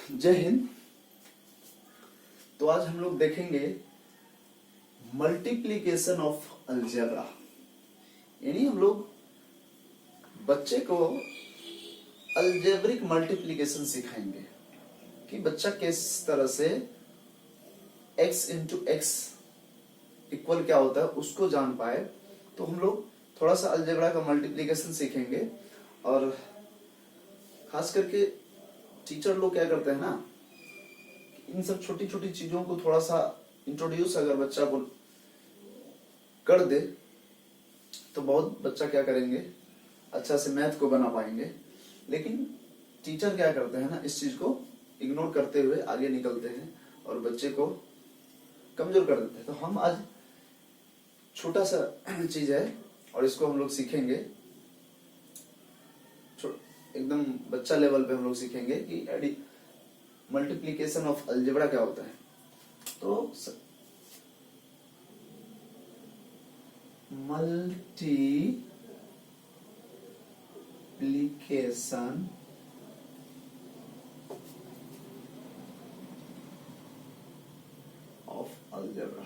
जय हिंद। तो आज हम लोग देखेंगे मल्टीप्लिकेशन ऑफ अलजेब्रा, यानी हम लोग बच्चे को अलजेब्रिक मल्टीप्लिकेशन सिखाएंगे कि बच्चा किस तरह से x इंटू एक्स इक्वल क्या होता है उसको जान पाए। तो हम लोग थोड़ा सा अलजेब्रा का मल्टीप्लिकेशन सीखेंगे और खास करके टीचर लोग क्या करते हैं ना, इन सब छोटी छोटी चीजों को थोड़ा सा इंट्रोड्यूस अगर बच्चा को कर दे तो बहुत बच्चा क्या करेंगे, अच्छा से मैथ को बना पाएंगे। लेकिन टीचर क्या करते हैं ना, इस चीज को इग्नोर करते हुए आगे निकलते हैं और बच्चे को कमजोर कर देते हैं। तो हम आज छोटा सा चीज है और इसको हम लोग सीखेंगे, एकदम बच्चा लेवल पे हम लोग सीखेंगे कि मल्टीप्लिकेशन ऑफ अलजेब्रा क्या होता है। तो मल्टीप्लिकेशन ऑफ अलजेब्रा,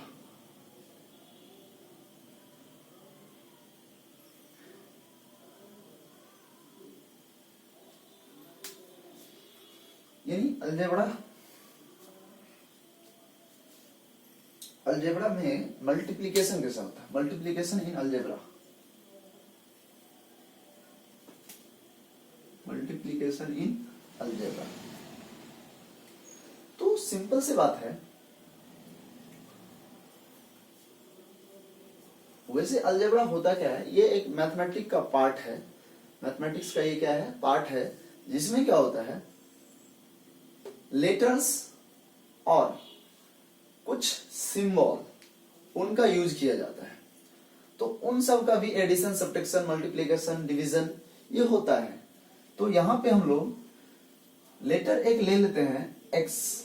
यानी अलजेब्रा में मल्टीप्लिकेशन कैसा होता है, मल्टीप्लिकेशन इन अलजेब्रा, मल्टीप्लिकेशन इन अलजेब्रा। तो सिंपल सी बात है, वैसे अलजेब्रा होता क्या है, ये एक मैथमेटिक्स का पार्ट है। मैथमेटिक्स का ये क्या है, पार्ट है जिसमें क्या होता है, लेटर्स और कुछ सिंबल उनका यूज किया जाता है। तो उन सब का भी एडिशन, सब्ट्रैक्शन, मल्टीप्लिकेशन, डिवीजन ये होता है। तो यहां पे हम लोग लेटर एक ले लेते हैं x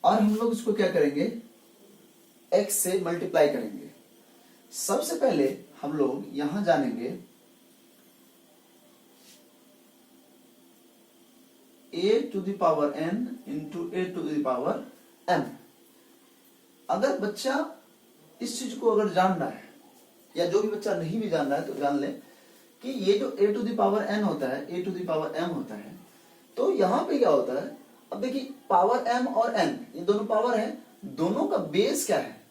और हम लोग इसको क्या करेंगे, x से मल्टीप्लाई करेंगे। सबसे पहले हम लोग यहां जानेंगे a to the power n into a to the power m। अगर बच्चा इस चीज को अगर जान रहा है, या जो भी बच्चा नहीं भी जान रहा है तो जान ले कि ये जो a to the power n होता है, a to the power m होता है। तो यहां पे क्या होता है, अब देखिए पावर m और n ये दोनों पावर है, दोनों का बेस क्या है,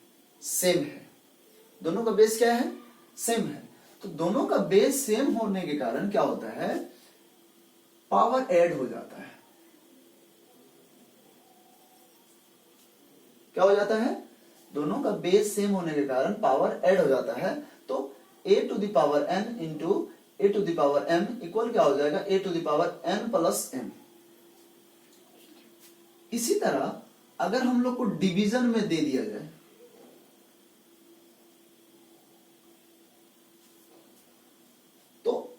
सेम है। दोनों का बेस क्या है, सेम है। तो दोनों का बेस सेम होने के कारण क्या होता है, पावर ऐड हो जाता है। क्या हो जाता है, दोनों का बेस सेम होने के कारण पावर ऐड हो जाता है। तो a to the power n into a to the power m equal क्या हो जाएगा, a to the power n plus m। इसी तरह अगर हम लोग को डिवीजन में दे दिया जाए, तो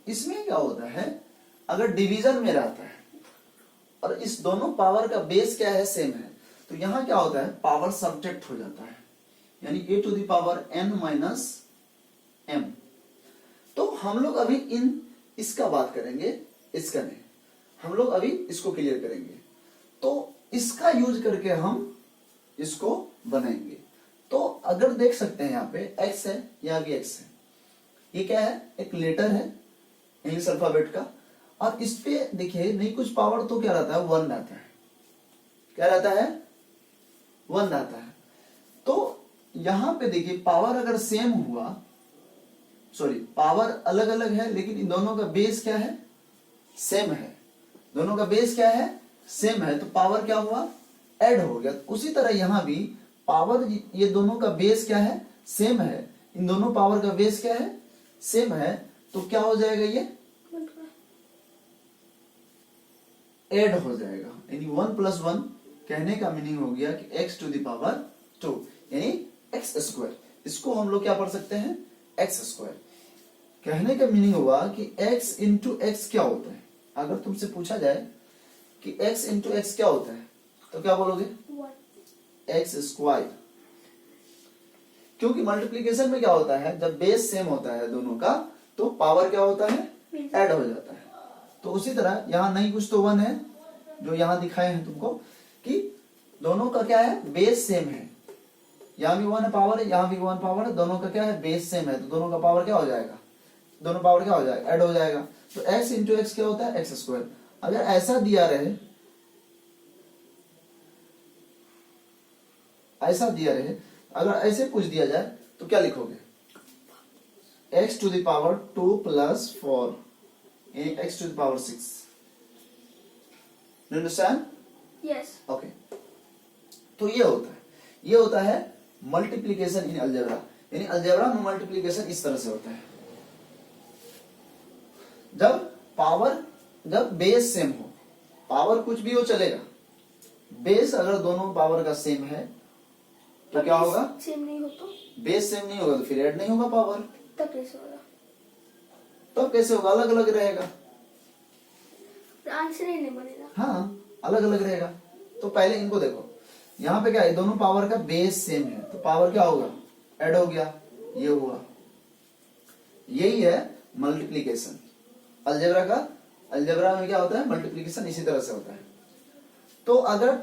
इसमें क्या होता है, अगर डिवीजन में रहता है और इस दोनों पावर का बेस क्या है, सेम है, तो यहां क्या होता है, पावर सब्ट्रैक्ट हो जाता है, यानी a to the power n minus m। तो हम लोग अभी इसका बात करेंगे, इसका नहीं, हम लोग अभी इसको क्लियर करेंगे। तो इसका यूज करके हम इसको बनाएंगे। तो अगर देख सकते हैं यहाँ पे x है, यहाँ भी x है, ये क्या है, एक लेटर है इंग्लिश अल्फाबेट का, और इस पे देखिए नहीं कुछ पावर तो क्या रहता है, 1 रहता है। क्या रहता है, 1 रहता है। तो यहां पे देखिए पावर अगर सेम हुआ, सॉरी पावर अलग अलग है लेकिन इन दोनों का बेस क्या है, सेम है। दोनों का बेस क्या है, सेम है, तो पावर क्या हुआ, ऐड हो गया। उसी तरह यहां भी पावर, ये दोनों का बेस क्या है, सेम है, इन दोनों पावर का बेस क्या है, सेम है, तो क्या हो जाएगा, ये ऐड हो जाएगा। यानी 1 प्लस 1 कहने का मीनिंग हो गया कि x टू द पावर 2 यानी x स्क्वायर। इसको हम लोग क्या पढ़ सकते हैं, x स्क्वायर। कहने का मीनिंग हुआ कि x इंटू एक्स क्या होता है। अगर तुमसे पूछा जाए कि x इंटू एक्स क्या होता है तो क्या बोलोगे, x स्क्वायर। क्योंकि मल्टीप्लिकेशन में क्या होता है, जब बेस सेम होता है दोनों का तो पावर क्या होता है, ऐड हो जाता है। तो उसी तरह यहाँ नहीं कुछ तो 1 है, जो यहाँ दिखाए हैं तुमको कि दोनों का क्या है, बेस सेम है। यहाँ भी 1 पावर है, यहाँ भी 1 पावर है, दोनों का क्या है, बेस सेम है, तो दोनों का पावर क्या हो जाएगा, दोनों पावर क्या हो जाएगा, ऐड हो जाएगा। तो x इंटू एक्स क्या होता है, एक्स स्क्वायर। अगर ऐसा दिया रहे, ऐसा दिया रहे, अगर ऐसे पूछ दिया जाए तो क्या लिखोगे, x to the power 2 plus 4 x to the power 6। You understand? Yes. Okay तो ये होता है मल्टीप्लीकेशन इन अलजेब्रा। यानी अलजेब्रा में मल्टीप्लीकेशन इस तरह से होता है, जब बेस सेम हो, पावर कुछ भी हो चलेगा, बेस अगर दोनों पावर का सेम है तो क्या होगा, सेम नहीं हो तो बेस सेम नहीं होगा तो फिर ऐड नहीं होगा पावर। तब कैसे होगा, तब कैसे होगा, अलग अलग रहेगा, आंसर ही नहीं बनेगा। हाँ अलग अलग रहेगा। तो पहले इनको देखो, यहाँ पे क्या है, दोनों पावर का बेस सेम है तो पावर क्या होगा, ऐड हो गया, ये हुआ। यही है मल्टीप्लीकेशन अलजेब्रा का। अलजेब्रा में क्या होता है, मल्टीप्लीकेशन इसी तरह से होता है। तो अगर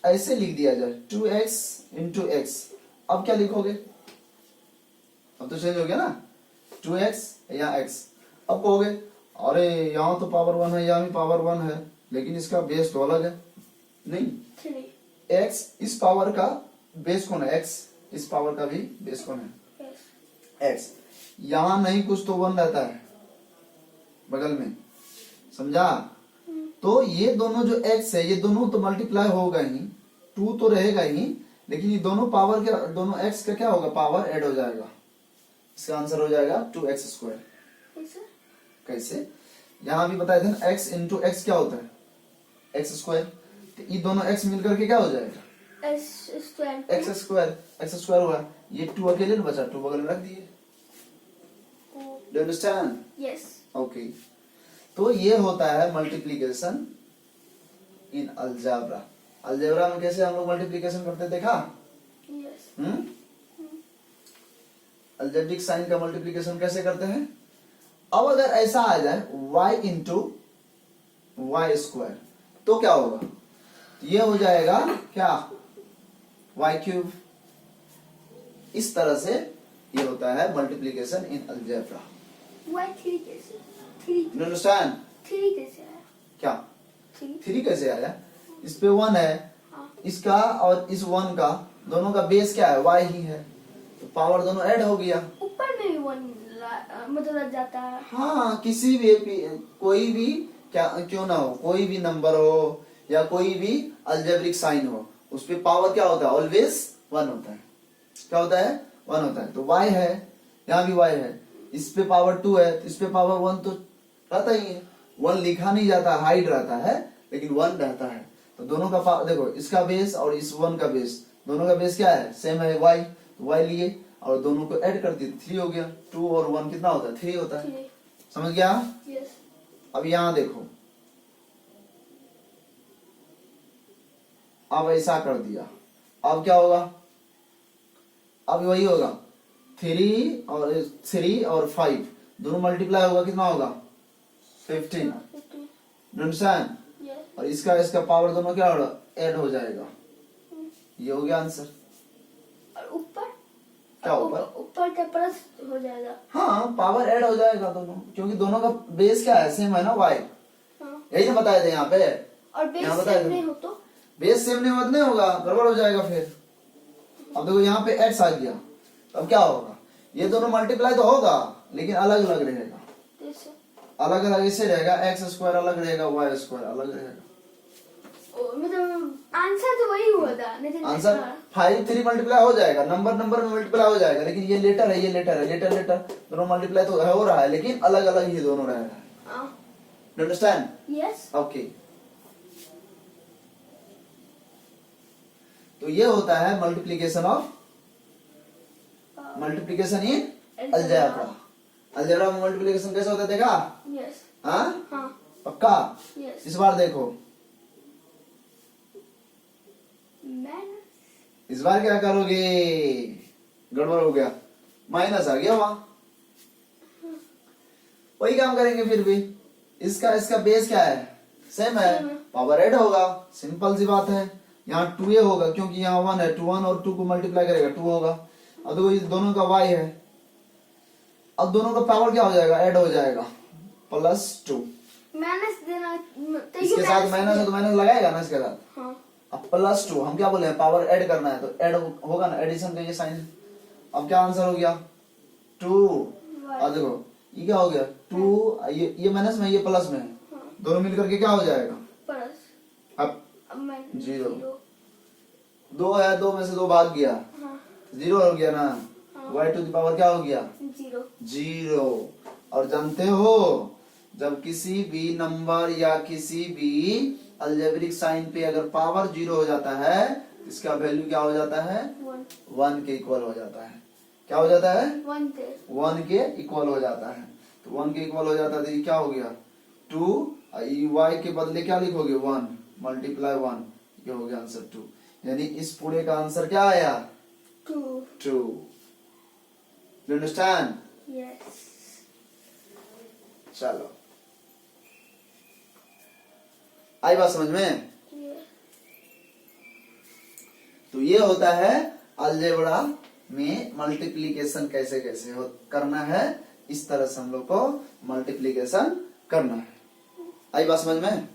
ऐसे लिख दिया जाए 2x इंटू एक्स, अब क्या लिखोगे, अब तो चेंज हो गया ना, 2x या x। अब कहोगे अरे यहाँ तो पावर 1 है, यहाँ भी पावर 1 है, लेकिन इसका बेस तो अलग है। नहीं, x इस पावर का बेस कौन है, x इस पावर का भी बेस कौन है, x। यहाँ नहीं कुछ तो 1 रहता है बगल में, समझा। तो ये दोनों जो x है, ये दोनों तो मल्टीप्लाई होगा ही, 2 तो रहेगा ही, लेकिन ये दोनों पावर के, दोनों x का क्या होगा, पावर ऐड हो जाएगा। इसका आंसर हो जाएगा 2x स्क्वायर। कैसे, यहाँ भी बताए थे ना, x इंटू एक्स क्या होता है, एक्स स्क्वायर। तो ये दोनों x मिलकर के क्या हो जाएगा, एक्स स्क्वायर हुआ। ये 2 अकेले में बचा, 2 बगल में रख दिए। Do understand? यस। ओके तो ये होता है मल्टीप्लीकेशन इन अलजेब्रा। अलजेब्रा में कैसे हम लोग मल्टीप्लीकेशन करते देखा, यस। अलजेब्रिक साइन का मल्टीप्लीकेशन कैसे करते हैं। अब अगर ऐसा आ जाए y इंटू वाई स्क्वायर, तो क्या होगा, ये हो जाएगा क्या, y क्यूब। इस तरह से ये होता है मल्टीप्लीकेशन इन अलजेब्रा। y3 कैसे, 3 अंडरस्टैंड, 3 कैसे आया, क्या 3 3 कैसे आया, इस पे 1 है, हाँ। इसका और इस 1 का दोनों का बेस क्या है, y ही है, तो पावर दोनों ऐड हो गया। ऊपर में भी 1 मतलब लग जाता है। हाँ किसी भी कोई भी क्या क्यों ना हो, कोई भी नंबर हो या कोई भी अलजेब्रिक साइन हो, उस पे पावर क्या होता है, ऑलवेज 1 होता है। क्या होता है, 1 होता है। तो y है, यहाँ भी y है, इस पे पावर 2 है, इस पे पावर 1 तो रहता ही है। 1 लिखा नहीं जाता, हाइड रहता है, लेकिन 1 रहता है। तो दोनों का देखो, इसका बेस और इस 1 का बेस, दोनों का बेस क्या है, सेम है, y। तो y लिए और दोनों को ऐड कर दिए, 3 हो गया। 2 और 1 कितना होता है, 3 होता है। समझ गया। यस। अब यहाँ देखो, अब ऐसा कर दिया, अब क्या होगा, अब वही होगा, 3 और 5 दोनों मल्टीप्लाई होगा, कितना होगा, 15। अंडरस्टैंड। और इसका पावर दोनों क्या होगा, ऐड हो जाएगा। ये हो गया आंसर। और ऊपर क्या ऊपर का प्लस हो जाएगा। हाँ पावर ऐड हो जाएगा दोनों, क्योंकि दोनों का बेस क्या है, सेम है ना, y। हाँ। यही ना बताए थे यहाँ पे। और बेस यहाँ सेम नहीं हो तो बेस सेम नहीं होगा, गड़बड़ हो जाएगा फिर। अब देखो यहाँ पे x आ गया, अब क्या होगा, ये दोनों मल्टीप्लाई तो होगा लेकिन अलग अलग रहेगा। जैसे अलग अलग ऐसे रहेगा, एक्स स्क्वायर अलग रहेगा, वाई स्क्वायर अलग रहेगा। मतलब आंसर तो वही हुआ था, लेकिन आंसर 5 3 मल्टीप्लाई हो जाएगा, नंबर में मल्टीप्लाई हो जाएगा, लेकिन ये लेटर है, ये लेटर है, लेटर दोनों मल्टीप्लाई तो हो रहा है, लेकिन अलग अलग ही दोनों रह रहा है। अंडरस्टैंड? यस। ओके तो ये होता है मल्टीप्लिकेशन इन अलजेब्रा। अलजेब्रा में मल्टीप्लिकेशन कैसे होता है देखा? यस। हाँ पक्का? यस। इस बार देखो, इस बार क्या करोगे, गड़बड़ हो गया, माइनस आ गया वहां, वही काम करेंगे फिर भी। इसका इसका बेस क्या है, सेम है, Same है। पावर ऐड होगा, सिंपल सी बात है। यहाँ 2a होगा क्योंकि यहाँ 1 है, 2 1 और 2 को मल्टीप्लाई करेगा 2 होगा। अब देखो ये दोनों का y है, अब दोनों का पावर क्या हो जाएगा, ऐड हो जाएगा, +2। माइनस देना तो इसके साथ माइनस है तो माइनस लगाएगा ना इसके साथ। हाँ अब +2 हम क्या बोले हैं, पावर ऐड करना है तो ऐड होगा ना, एडिशन का ये साइन। अब क्या आंसर हो गया 2। अब देखो ये क्या हो गया 2, ये माइनस में ये प्लस में है, हाँ दोनों मिलकर के क्या हो जाएगा, प्लस अब अब मैं 0। 2 है, 2 में से 2 भाग गया, हाँ 0 हो गया ना, हाँ। y टू द पावर क्या हो गया 0 0। और जानते हो जब किसी भी नंबर या किसी भी अलजेब्रिक साइन पे अगर पावर 0 हो जाता है इसका वैल्यू क्या हो जाता है, 1 के इक्वल हो जाता है। क्या हो जाता है, 1 थे 1 के इक्वल हो जाता है। तो 1 के इक्वल हो जाता है तो ये क्या हो गया 2, y के बदले क्या लिखोगे 1 मल्टीप्लाई 1, ये हो गया आंसर 2। यानी इस पूरे का आंसर क्या आया 2 2। You understand? यस चलो आई बात समझ में? तो ये होता है अलजेब्रा में मल्टीप्लिकेशन कैसे कैसे करना है, इस तरह से हम लोग को मल्टीप्लिकेशन करना है। आई बात समझ में?